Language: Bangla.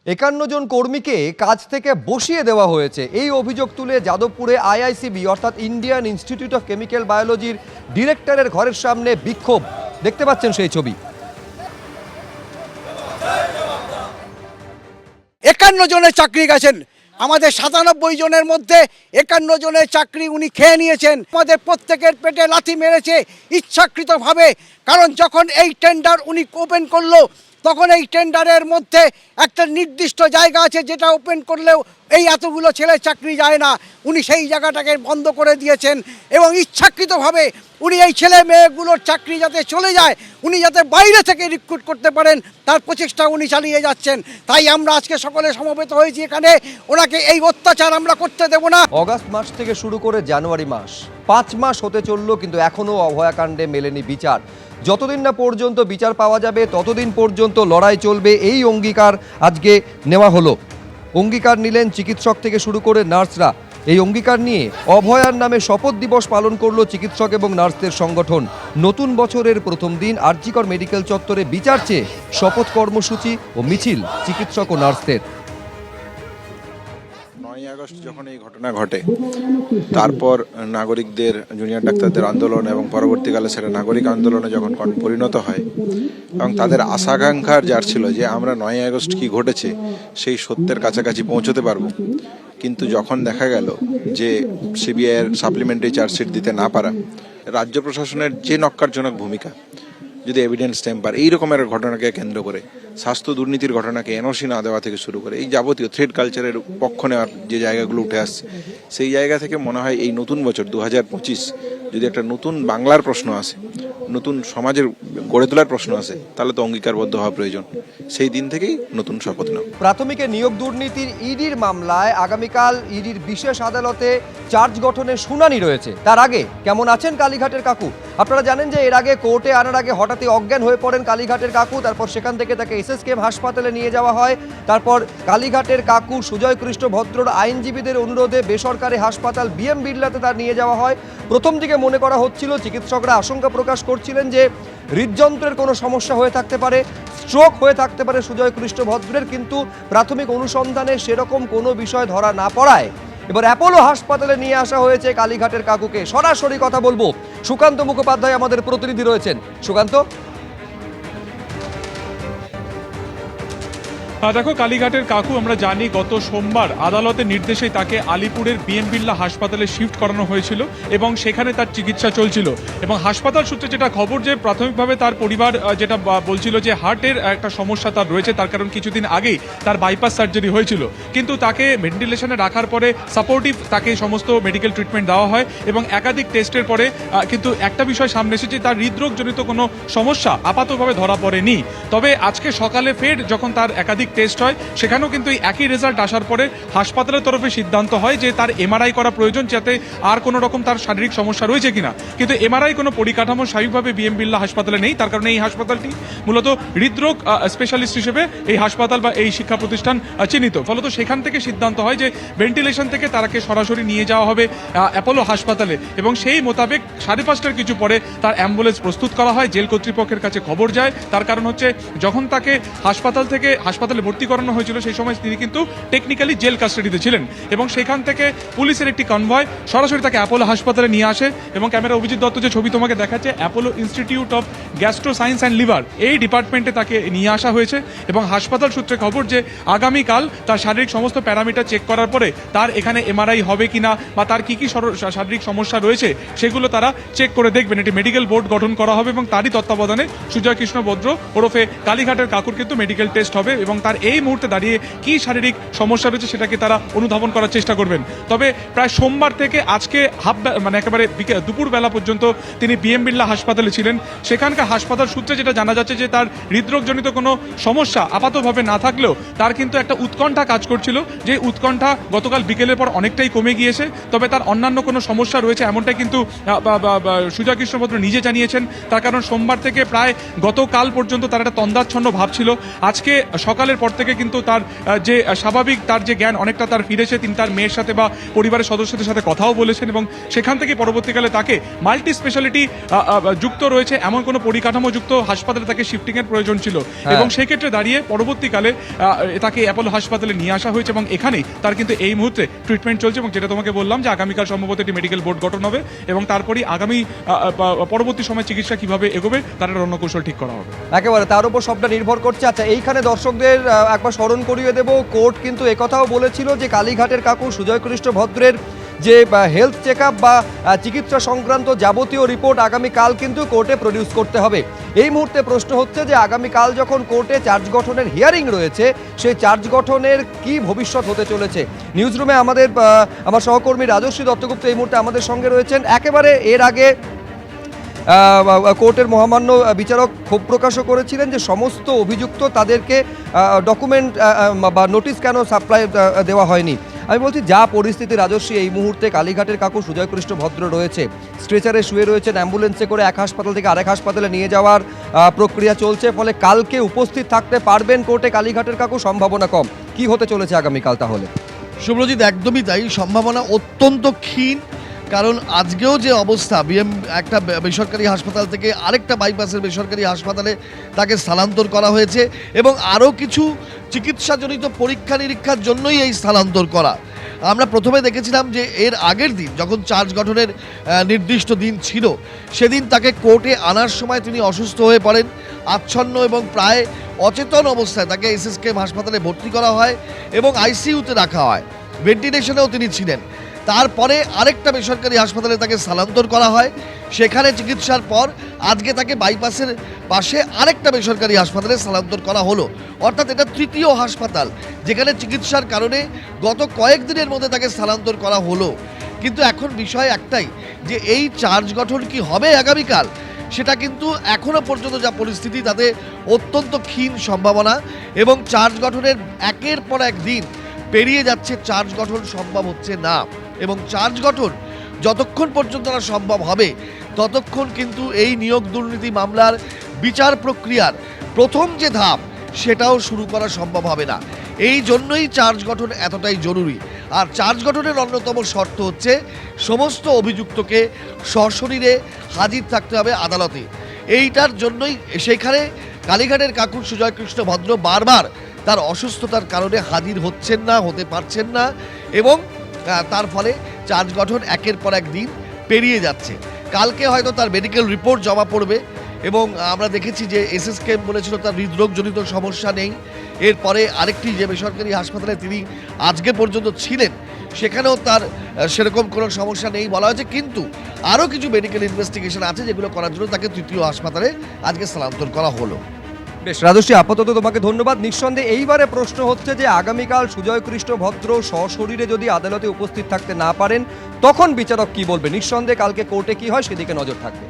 51 জন কর্মীকে কাজ থেকে বসিয়ে দেওয়া হয়েছে এই অভিযোগ তুলে যাদবপুরে আইআইসিবি অর্থাৎ ইন্ডিয়ান ইনস্টিটিউট অফ কেমিক্যাল বায়োলজির ডিরেক্টরের ঘরের সামনে বিক্ষোভ। দেখতে পাচ্ছেন সেই ছবি। 51 জনের চাকরি গেছেন, আমাদের 97 জনের মধ্যে 51 জনের চাকরি উনি খেয়ে নিয়েছেন। আমাদের প্রত্যেকের পেটে লাথি মেরেছে ইচ্ছাকৃতভাবে, কারণ যখন এই টেন্ডার উনি ওপেন করলো তখন এই টেন্ডারের মধ্যে একটা নির্দিষ্ট জায়গা আছে যেটা ওপেন করলেও এই এতগুলো ছেলে চাকরি যায় না। উনি সেই জায়গাটাকে বন্ধ করে দিয়েছেন এবং ইচ্ছাকৃতভাবে উনি এই ছেলে মেয়েগুলোর চাকরি যাতে চলে যায়, উনি যাতে বাইরে থেকে রিক্রুট করতে পারেন তার প্রচেষ্টা উনি চালিয়ে যাচ্ছেন। তাই আমরা আজকে সকলে সমবেত হয়েছি এখানে। ওনাকে এই অত্যাচার আমরা করতে দেব না। অগাস্ট মাস থেকে শুরু করে জানুয়ারি মাস, 5 মাস হতে চললো, কিন্তু এখনও অভয়াকাণ্ডে মেলেনি বিচার। যতদিন না পর্যন্ত বিচার পাওয়া যাবে ততদিন পর্যন্ত লড়াই চলবে, এই অঙ্গীকার আজকে নেওয়া হলো। অঙ্গীকার নিলেন চিকিৎসক থেকে শুরু করে নার্সরা। এই অঙ্গীকার নিয়ে অভয়ার নামে শপথ দিবস পালন করলো চিকিৎসক এবং নার্সদের সংগঠন। নতুন বছরের প্রথম দিন আরজিকর মেডিকেল চত্বরে বিচার চেয়ে শপথ কর্মসূচি ও মিছিল চিকিৎসক ও নার্সদের। 9ই আগস্ট যখন এই ঘটনা ঘটে, তারপর নাগরিকদের, জুনিয়র ডাক্তারদের আন্দোলন এবং পরবর্তীকালে সেটা নাগরিক আন্দোলনে যখন পরিণত হয় এবং তাদের আশাকাঙ্ক্ষার যার ছিল যে আমরা 9ই আগস্ট কি ঘটেছে সেই সত্যের কাছাকাছি পৌঁছতে পারবো, কিন্তু যখন দেখা গেল যে সিবিআইয়ের সাপ্লিমেন্টারি চার্জশিট দিতে না পারা, রাজ্য প্রশাসনের যে নক্কারজনক ভূমিকা, যদি এভিডেন্স টেম্পার এই রকমের ঘটনাকে কেন্দ্র করে, স্বাস্থ্য দুর্নীতির ঘটনাকে এনওসি না দেওয়া থেকে শুরু করে এই যাবতীয় থ্রেড কালচারের পক্ষ নেওয়ার যে জায়গাগুলো উঠে আসছে, সেই জায়গা থেকে মনে হয় এই নতুন বছর 2025 যদি একটা নতুন বাংলার প্রশ্ন আসে, নতুন সমাজের গড়ে তোলার প্রশ্ন আসে, তাহলে তো অঙ্গীকারবদ্ধ হওয়া প্রয়োজন। সেই দিন থেকেই নতুন শপথ নাও। প্রাথমিকে নিয়োগ দুর্নীতির ইডির মামলায় আগামীকাল ইডির বিশেষ আদালতে চার্জ গঠনের শুনানি রয়েছে। তার আগে কেমন আছেন কালীঘাটের কাকু? আপনারা জানেন যে এর আগে কোর্টে আনার আগে হঠাৎই অজ্ঞান হয়ে পড়েন কালীঘাটের কাকু। তারপর সেখান থেকে তাকে এসএসকেএম হাসপাতালে নিয়ে যাওয়া হয়। তারপর কালীঘাটের কাকু সুজয় কৃষ্ণ ভদ্রর আইনজীবীদের অনুরোধে বেসরকারি হাসপাতাল বিএম বিড়লাতে তার নিয়ে যাওয়া হয়। প্রথম দিকে মনে করা হচ্ছিল, চিকিৎসকরা আশঙ্কা প্রকাশ করছিলেন যে হৃদযন্ত্রের কোনো সমস্যা হয়ে থাকতে পারে, স্ট্রোক হয়ে থাকতে পারে সুজয় কৃষ্ণ ভদ্রের, কিন্তু প্রাথমিক অনুসন্ধানে সেরকম কোনো বিষয় ধরা না পড়ায় এবার অ্যাপোলো হাসপাতালে নিয়ে আসা হয়েছে কালীঘাটের কাকুকে। সরাসরি কথা বলবো, সুকান্ত মুখোপাধ্যায় আমাদের প্রতিনিধি রয়েছেন। সুকান্ত, দেখো, কালীঘাটের কাকু আমরা জানি গত সোমবার আদালতের নির্দেশে তাকে আলিপুরের বিএম বিড়লা হাসপাতালে শিফট করানো হয়েছিল এবং সেখানে তার চিকিৎসা চলছিল। এবং হাসপাতাল সূত্রে যেটা খবর, যে প্রাথমিকভাবে তার পরিবার যেটা বলছিল যে হার্টের একটা সমস্যা তার রয়েছে, তার কারণ কিছুদিন আগেই তার বাইপাস সার্জারি হয়েছিল। কিন্তু তাকে ভেন্টিলেশনে রাখার পরে সাপোর্টিভ তাকে সমস্ত মেডিকেল ট্রিটমেন্ট দেওয়া হয় এবং একাধিক টেস্টের পরে কিন্তু একটা বিষয় সামনে এসেছে, তার হৃদরোগজনিত কোনো সমস্যা আপাতভাবে ধরা পড়েনি। তবে আজকে সকালে ফের যখন তার একাধিক টেস্ট হয়, সেখানেও কিন্তু একই রেজাল্ট আসার পরে হাসপাতালের তরফে সিদ্ধান্ত হয় যে তার এমআরআই করা প্রয়োজন, যাতে আর কোনো রকম তার শারীরিক সমস্যা রয়েছে কিনা। কিন্তু এমআরআই কোনো পরিকাঠামো স্বাভাবিকভাবে বিএম বিড়লা হাসপাতালে নেই। তার কারণে এই হাসপাতালটি মূলত হৃদরোগ স্পেশালিস্ট হিসেবে এই হাসপাতাল বা এই শিক্ষা প্রতিষ্ঠান চিহ্নিত। ফলত সেখান থেকে সিদ্ধান্ত হয় যে ভেন্টিলেশন থেকে তাকে সরাসরি নিয়ে যাওয়া হবে অ্যাপোলো হাসপাতালে এবং সেই মোতাবেক 5:30টার কিছু পরে তার অ্যাম্বুলেন্স প্রস্তুত করা হয়। জেল কর্তৃপক্ষের কাছে খবর যায়। তার কারণ হচ্ছে, যখন তাকে হাসপাতালে ভর্তি করানো হয়েছিল সেই সময় তিনি কিন্তু টেকনিক্যালি জেল কাস্টাডিতে ছিলেন এবং সেখান থেকে পুলিশের একটি কনভয় সরাসরি তাকে অ্যাপোলো হাসপাতালে নিয়ে আসে এবং ক্যামেরা অভিজিৎ দত্ত যে ছবি তোমাকে দেখাচ্ছে, Apollo institute of gastro science and liver এই ডিপার্টমেন্টে তাকে নিয়ে আসা হয়েছে এবং হাসপাতাল সূত্রে খবর যে আগামীকাল তার শারীরিক সমস্ত প্যারামিটার চেক করার পরে তার এখানে এমআরআই হবে কিনা বা তার কি কি শারীরিক সমস্যা রয়েছে সেগুলো তারা চেক করে দেখবেন। এটি মেডিকেল বোর্ড গঠন করা হবে এবং তারই তত্ত্বাবধানে সুজয় কৃষ্ণ ভদ্র ওরফে কালীঘাটের কাকুর কিন্তু মেডিকেল টেস্ট হবে এবং তার এই মুহূর্তে দাঁড়িয়ে কি শারীরিক সমস্যা রয়েছে সেটাকে তারা অনুধাবন করার চেষ্টা করবেন। তবে প্রায় সোমবার থেকে আজকে একেবারে দুপুরবেলা পর্যন্ত তিনি বিএম বিড়লা হাসপাতালে ছিলেন। সেখানকার হাসপাতাল সূত্রে যেটা জানা যাচ্ছে যে তার হৃদরোগজনিত কোনো সমস্যা আপাতভাবে না থাকলেও তার কিন্তু একটা উৎকণ্ঠা কাজ করছিল, যে উৎকণ্ঠা গতকাল বিকেলের পর অনেকটাই কমে গিয়েছে। তবে তার অন্যান্য কোনো সমস্যা রয়েছে এমনটাই কিন্তু সুজয় কৃষ্ণ ভদ্র নিজে জানিয়েছেন। তার কারণ সোমবার থেকে প্রায় গতকাল পর্যন্ত তার একটা তন্দ্রাচ্ছন্ন ভাব ছিল। আজকে সকালের পর থেকে কিন্তু তার যে স্বাভাবিক তার যে জ্ঞান অনেকটা তার ফিরেছে। তিনি তার মেয়ের সাথে বা পরিবারের সদস্যদের সাথে কথাও বলেছেন এবং সেখান থেকে পরবর্তীকালে তাকে মাল্টি স্পেশালিটি যুক্ত রয়েছে এমন কোনো পরিকাঠামো যুক্ত হাসপাতালে তাকে শিফটিংয়ের প্রয়োজন ছিল এবং সেই ক্ষেত্রে দাঁড়িয়ে পরবর্তীকালে তাকে অ্যাপোলো হাসপাতালে নিয়ে আসা হয়েছে এবং এখানেই তার কিন্তু এই মুহূর্তে ট্রিটমেন্ট চলছে। এবং যেটা তোমাকে বললাম যে আগামীকাল সম্ভবত একটি মেডিকেল বোর্ড গঠন হবে এবং তারপরেই আগামী পরবর্তী সময় চিকিৎসা কিভাবে এগোবে তার একটা রণকৌশল ঠিক করা হবে। একেবারে তার উপর সবটা নির্ভর করছে। আচ্ছা, এইখানে দর্শকদের একবার স্মরণ করিয়ে দেব, কোর্ট কিন্তু একথাও বলেছিল যে কালীঘাটের কাকু সুজয় কৃষ্ণ ভদ্রের যে হেলথ চেক আপ বা চিকিৎসা সংক্রান্ত যাবতীয় রিপোর্ট আগামীকাল কিন্তু কোর্টে প্রডিউস করতে হবে। এই মুহূর্তে প্রশ্ন হচ্ছে যে আগামীকাল যখন কোর্টে চার্জ গঠনের হিয়ারিং রয়েছে, সেই চার্জ গঠনের কি ভবিষ্যৎ হতে চলেছে। নিউজ রুমে আমার সহকর্মী রাজশ্রী দত্তগুপ্ত এই মুহূর্তে আমাদের সঙ্গে রয়েছেন। একেবারে এর আগে কোর্টের মহামান্য বিচারক ক্ষোভ প্রকাশও করেছিলেন যে সমস্ত অভিযুক্ত তাদেরকে ডকুমেন্ট বা নোটিশ কেন সাপ্লাই দেওয়া হয়নি। আমি বলছি যা পরিস্থিতি রাজস্বী, এই মুহূর্তে কালীঘাটের কাকু সুজয় কৃষ্ণ ভদ্র রয়েছে, স্ট্রেচারে শুয়ে রয়েছেন, অ্যাম্বুলেন্সে করে এক হাসপাতাল থেকে আরেক হাসপাতালে নিয়ে যাওয়ার প্রক্রিয়া চলছে, ফলে কালকে উপস্থিত থাকতে পারবেন কোর্টে কালীঘাটের কাকু, সম্ভাবনা কম। কি হতে চলেছে আগামীকাল তাহলে? শুভ্রজিৎ, একদমই তাই, সম্ভাবনা অত্যন্ত ক্ষীণ। কারণ আজকেও যে অবস্থা, একটা বেসরকারি হাসপাতাল থেকে আরেকটা বাইপাসের বেসরকারি হাসপাতালে তাকে স্থানান্তর করা হয়েছে এবং আরও কিছু চিকিৎসাজনিত পরীক্ষা নিরীক্ষার জন্যই এই স্থানান্তর করা। আমরা প্রথমে দেখেছিলাম যে এর আগের দিন যখন চার্জ গঠনের নির্দিষ্ট দিন ছিল, সেদিন তাকে কোর্টে আনার সময় তিনি অসুস্থ হয়ে পড়েন, আচ্ছন্ন এবং প্রায় অচেতন অবস্থায় তাকে এসএসকেএম হাসপাতালে ভর্তি করা হয় এবং আইসিইউতে রাখা হয়, ভেন্টিলেশনেও তিনি ছিলেন। তারপরে আরেকটা বেসরকারি হাসপাতালে তাকে স্থানান্তর করা হয়, সেখানে চিকিৎসার পর আজকে তাকে বাইপাসের পাশে আরেকটা বেসরকারি হাসপাতালে স্থানান্তর করা হলো। অর্থাৎ এটা তৃতীয় হাসপাতাল যেখানে চিকিৎসার কারণে গত কয়েকদিনের মধ্যে তাকে স্থানান্তর করা হলো। কিন্তু এখন বিষয় একটাই যে এই চার্জ গঠন কি হবে আগামীকাল, সেটা কিন্তু এখনো পর্যন্ত যা পরিস্থিতি তাতে অত্যন্ত ক্ষীণ সম্ভাবনা এবং চার্জ গঠনের একের পর এক দিন পেরিয়ে যাচ্ছে, চার্জ গঠন সম্ভব হচ্ছে না এবং চার্জ গঠন যতক্ষণ পর্যন্ত না সম্ভব হবে ততক্ষণ কিন্তু এই নিয়োগ দুর্নীতি মামলার বিচার প্রক্রিয়ার প্রথম যে ধাপ সেটাও শুরু করা সম্ভব হবে না। এই জন্যই চার্জ গঠন এতটাই জরুরি। আর চার্জ গঠনের অন্যতম শর্ত হচ্ছে সমস্ত অভিযুক্তকে সশরীরে হাজির থাকতে হবে আদালতে। এইটার জন্যই সেখানে কালীঘাটের কাকু সুজয় কৃষ্ণ ভদ্র বারবার তার অসুস্থতার কারণে হাজির হচ্ছেন না, হতে পারছেন না এবং তার ফলে চার্জ গঠন একের পর এক দিন পেরিয়ে যাচ্ছে। কালকে হয়তো তার মেডিকেল রিপোর্ট জমা পড়বে এবং আমরা দেখেছি যে এসএসকেএম বলেছিল তার হৃদরোগজনিত সমস্যা নেই। এরপরে আরেকটি যে বেসরকারি হাসপাতালে তিনি আজকে পর্যন্ত ছিলেন সেখানেও তার সেরকম কোনো সমস্যা নেই বলা হয়েছে, কিন্তু আরও কিছু মেডিকেল ইনভেস্টিগেশন আছে যেগুলো করার জন্য তাকে তৃতীয় হাসপাতালে আজকে স্থানান্তর করা হলো। বেশ রাজশ্রী, আপাতত তোমাকে ধন্যবাদ। নিঃসন্দেহে এইবারে প্রশ্ন হচ্ছে যে আগামীকাল সুজয় কৃষ্ণ ভদ্র সশরীরে যদি আদালতে উপস্থিত থাকতে না পারেন তখন বিচারক কি বলবে। নিঃসন্দেহে কালকে কোর্টে কি হয় সেদিকে নজর থাকবে।